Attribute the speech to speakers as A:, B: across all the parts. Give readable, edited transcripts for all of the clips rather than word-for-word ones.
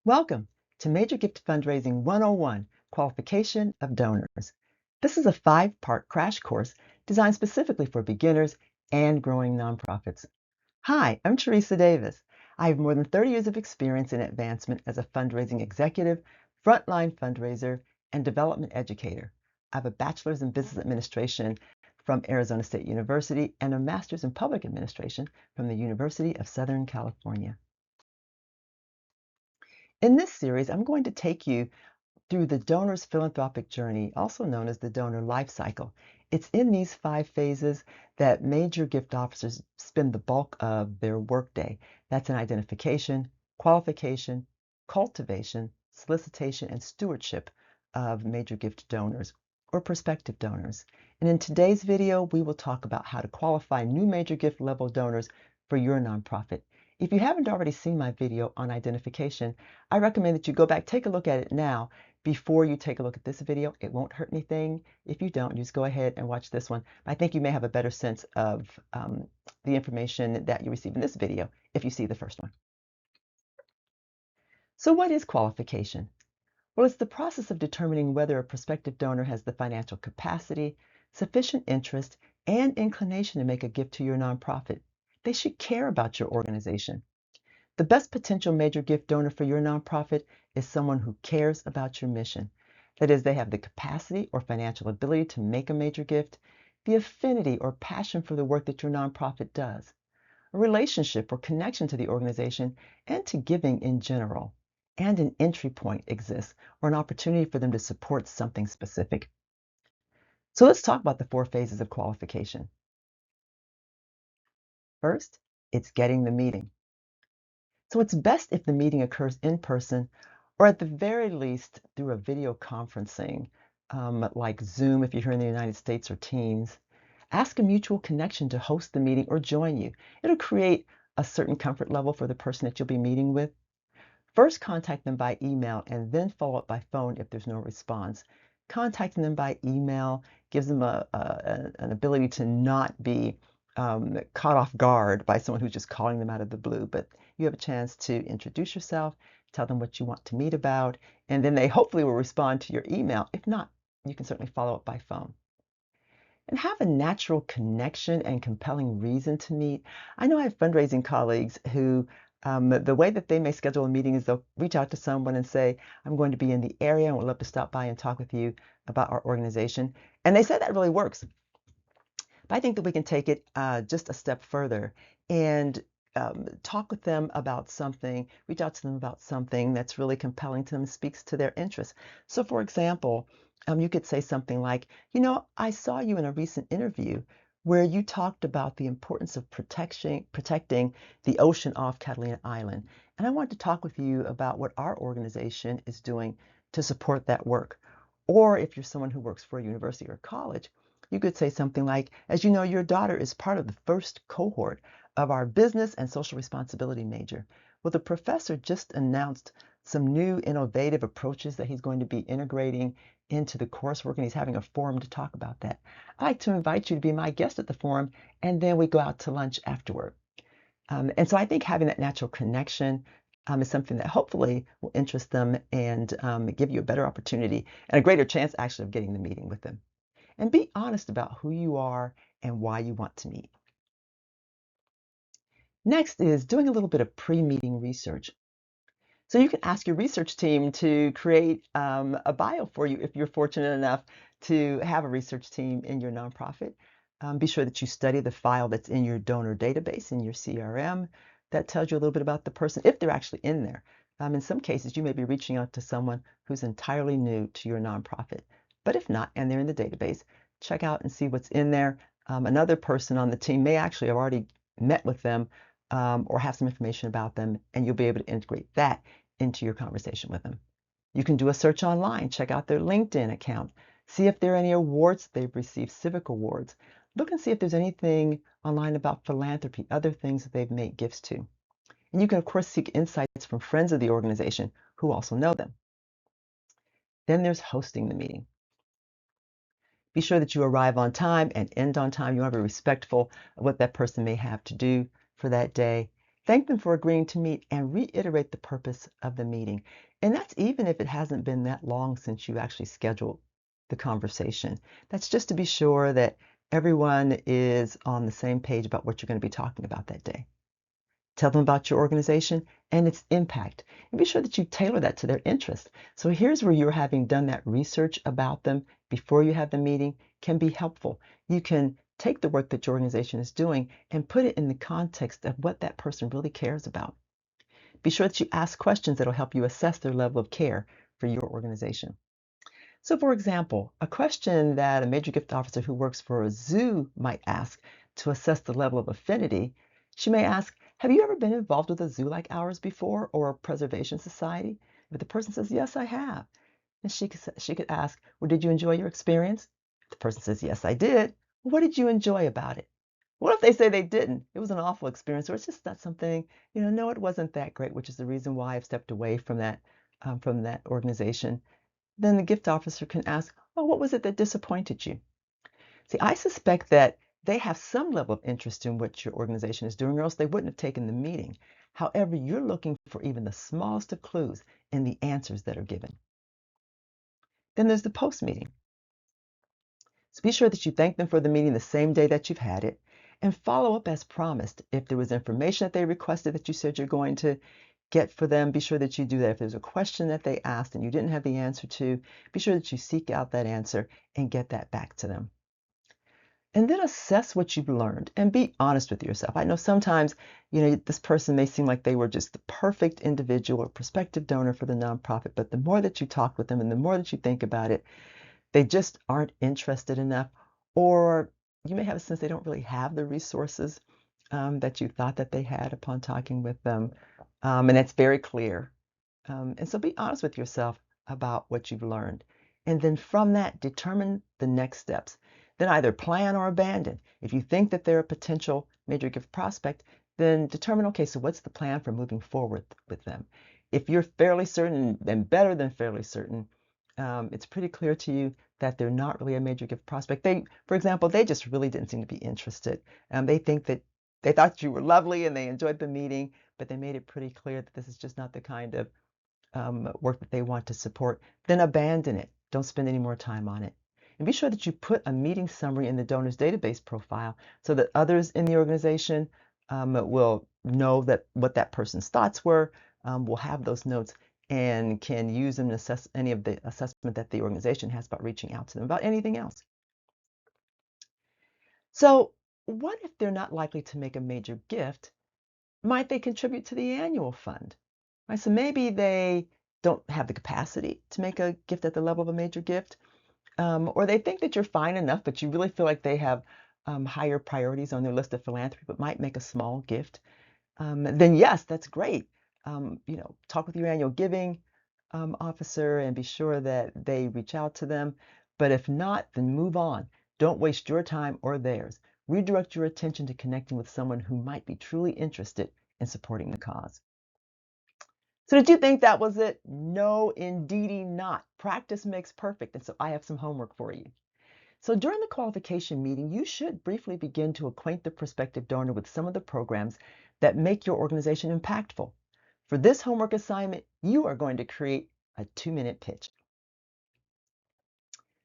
A: Welcome to Major Gift Fundraising 101, Qualification of Donors. This is a 5-part crash course designed specifically for beginners and growing nonprofits. Hi, I'm Teresa Davis. I have more than 30 years of experience in advancement as a fundraising executive, frontline fundraiser, and development educator. I have a bachelor's in business administration from Arizona State University and a master's in public administration from the University of Southern California. In this series, I'm going to take you through the donor's philanthropic journey, also known as the donor life cycle. It's in these 5 phases that major gift officers spend the bulk of their workday. That's in identification, qualification, cultivation, solicitation, and stewardship of major gift donors or prospective donors. And in today's video, we will talk about how to qualify new major gift level donors for your nonprofit. If you haven't already seen my video on identification, I recommend that you go back, take a look at it now before you take a look at this video. It won't hurt anything. If you don't, just go ahead and watch this one. I think you may have a better sense of the information that you receive in this video if you see the first one. So what is qualification? Well, it's the process of determining whether a prospective donor has the financial capacity, sufficient interest, and inclination to make a gift to your nonprofit. They should care about your organization. The best potential major gift donor for your nonprofit is someone who cares about your mission. That is, they have the capacity or financial ability to make a major gift, the affinity or passion for the work that your nonprofit does, a relationship or connection to the organization and to giving in general, and an entry point exists or an opportunity for them to support something specific. So let's talk about the 4 phases of qualification. First, it's getting the meeting. So it's best if the meeting occurs in person or at the very least through a video conferencing, like Zoom if you're here in the United States or Teams. Ask a mutual connection to host the meeting or join you. It'll create a certain comfort level for the person that you'll be meeting with. First, contact them by email and then follow up by phone if there's no response. Contacting them by email gives them an ability to not be caught off guard by someone who's just calling them out of the blue, but you have a chance to introduce yourself, tell them what you want to meet about, and then they hopefully will respond to your email. If not, you can certainly follow up by phone. And have a natural connection and compelling reason to meet. I know I have fundraising colleagues who the way that they may schedule a meeting is they'll reach out to someone and say, I'm going to be in the area and would love to stop by and talk with you about our organization. And they say that really works. But I think that we can take it just a step further and talk with them about something, reach out to them about something that's really compelling to them, speaks to their interests. So for example, you could say something like, I saw you in a recent interview where you talked about the importance of protecting the ocean off Catalina Island. And I want to talk with you about what our organization is doing to support that work. Or if you're someone who works for a university or college, you could say something like, as you know, your daughter is part of the first cohort of our business and social responsibility major. Well, the professor just announced some new innovative approaches that he's going to be integrating into the coursework, and he's having a forum to talk about that. I'd like to invite you to be my guest at the forum, and then we go out to lunch afterward. And so I think having that natural connection is something that hopefully will interest them and give you a better opportunity and a greater chance actually of getting the meeting with them. And be honest about who you are and why you want to meet. Next is doing a little bit of pre-meeting research. So you can ask your research team to create a bio for you if you're fortunate enough to have a research team in your nonprofit. Be sure that you study the file that's in your donor database, in your CRM, that tells you a little bit about the person, if they're actually in there. In some cases, you may be reaching out to someone who's entirely new to your nonprofit. But if not, and they're in the database, check out and see what's in there. Another person on the team may actually have already met with them or have some information about them, and you'll be able to integrate that into your conversation with them. You can do a search online, check out their LinkedIn account, see if there are any awards they've received, civic awards. Look and see if there's anything online about philanthropy, other things that they've made gifts to. And you can, of course, seek insights from friends of the organization who also know them. Then there's hosting the meeting. Be sure that you arrive on time and end on time. You want to be respectful of what that person may have to do for that day. Thank them for agreeing to meet and reiterate the purpose of the meeting. And that's even if it hasn't been that long since you actually scheduled the conversation. That's just to be sure that everyone is on the same page about what you're going to be talking about that day. Tell them about your organization and its impact, and be sure that you tailor that to their interests. So here's where you're having done that research about them before you have the meeting can be helpful. You can take the work that your organization is doing and put it in the context of what that person really cares about. Be sure that you ask questions that will help you assess their level of care for your organization. So, for example, a question that a major gift officer who works for a zoo might ask to assess the level of affinity, she may ask, have you ever been involved with a zoo like ours before or a preservation society? If the person says, yes, I have, then she could ask, well, did you enjoy your experience? If the person says, yes, I did, well, what did you enjoy about it? What if they say they didn't? It was an awful experience, or it's just not something, no, it wasn't that great, which is the reason why I've stepped away from that organization. Then the gift officer can ask, oh, what was it that disappointed you? See, I suspect that they have some level of interest in what your organization is doing, or else they wouldn't have taken the meeting. However, you're looking for even the smallest of clues in the answers that are given. Then there's the post meeting. So be sure that you thank them for the meeting the same day that you've had it and follow up as promised. If there was information that they requested that you said you're going to get for them, be sure that you do that. If there's a question that they asked and you didn't have the answer to, be sure that you seek out that answer and get that back to them. And then assess what you've learned and be honest with yourself. I know sometimes, this person may seem like they were just the perfect individual or prospective donor for the nonprofit, but the more that you talk with them and the more that you think about it, they just aren't interested enough, or you may have a sense they don't really have the resources that you thought that they had upon talking with them. And that's very clear. And so be honest with yourself about what you've learned. And then from that, determine the next steps. Then either plan or abandon. If you think that they're a potential major gift prospect, then determine, okay, so what's the plan for moving forward with them? If you're fairly certain and better than fairly certain, it's pretty clear to you that they're not really a major gift prospect. For example, they just really didn't seem to be interested. They think that they thought you were lovely and they enjoyed the meeting, but they made it pretty clear that this is just not the kind of work that they want to support, then abandon it. Don't spend any more time on it. And be sure that you put a meeting summary in the donor's database profile so that others in the organization will know that what that person's thoughts were, will have those notes, and can use them to assess any of the assessment that the organization has about reaching out to them about anything else. So, what if they're not likely to make a major gift? Might they contribute to the annual fund? Right, so maybe they don't have the capacity to make a gift at the level of a major gift, or they think that you're fine enough, but you really feel like they have higher priorities on their list of philanthropy, but might make a small gift. Then yes, that's great. Talk with your annual giving officer and be sure that they reach out to them. But if not, then move on. Don't waste your time or theirs. Redirect your attention to connecting with someone who might be truly interested in supporting the cause. So did you think that was it? No, indeedy not. Practice makes perfect. And so I have some homework for you. So during the qualification meeting, you should briefly begin to acquaint the prospective donor with some of the programs that make your organization impactful. For this homework assignment, you are going to create a 2-minute pitch.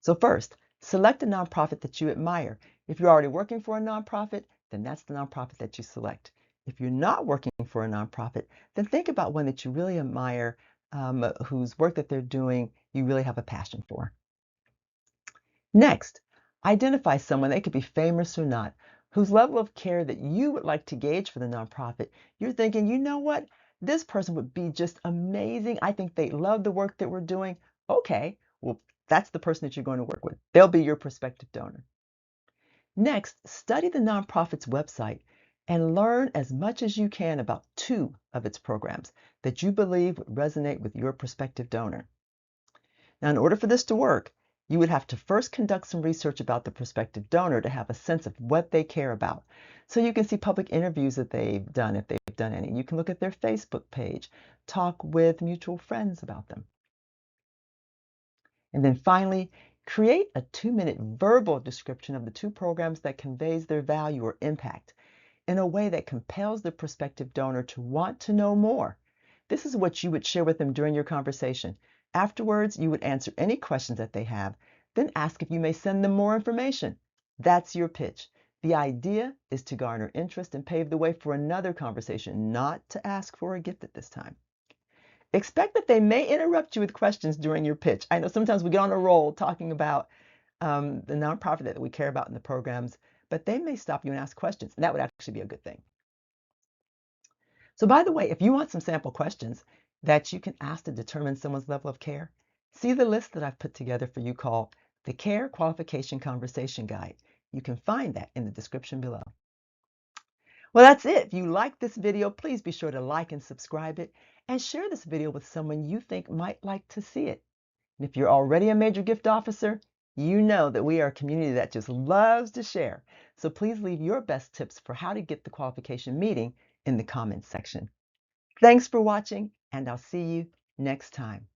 A: So first, select a nonprofit that you admire. If you're already working for a nonprofit, then that's the nonprofit that you select. If you're not working for a nonprofit, then think about one that you really admire, whose work that they're doing you really have a passion for. Next, identify someone, they could be famous or not, whose level of care that you would like to gauge for the nonprofit. You're thinking, you know what? This person would be just amazing. I think they love the work that we're doing. Okay, well, that's the person that you're going to work with. They'll be your prospective donor. Next, study the nonprofit's website and learn as much as you can about 2 of its programs that you believe would resonate with your prospective donor. Now, in order for this to work, you would have to first conduct some research about the prospective donor to have a sense of what they care about. So you can see public interviews that they've done, if they've done any. You can look at their Facebook page, talk with mutual friends about them. And then finally, create a 2-minute verbal description of the 2 programs that conveys their value or impact. in a way that compels the prospective donor to want to know more. This is what you would share with them during your conversation. Afterwards, you would answer any questions that they have, then ask if you may send them more information. That's your pitch. The idea is to garner interest and pave the way for another conversation, not to ask for a gift at this time. Expect that they may interrupt you with questions during your pitch. I know sometimes we get on a roll talking about the nonprofit that we care about in the programs, but they may stop you and ask questions, and that would actually be a good thing. So by the way, if you want some sample questions that you can ask to determine someone's level of care, see the list that I've put together for you called the C.A.R.E Qualification Conversation Guide. You can find that in the description below. Well, that's it. If you like this video, please be sure to like and subscribe it and share this video with someone you think might like to see it. And if you're already a major gift officer, you know that we are a community that just loves to share. So please leave your best tips for how to get the qualification meeting in the comments section. Thanks for watching, and I'll see you next time.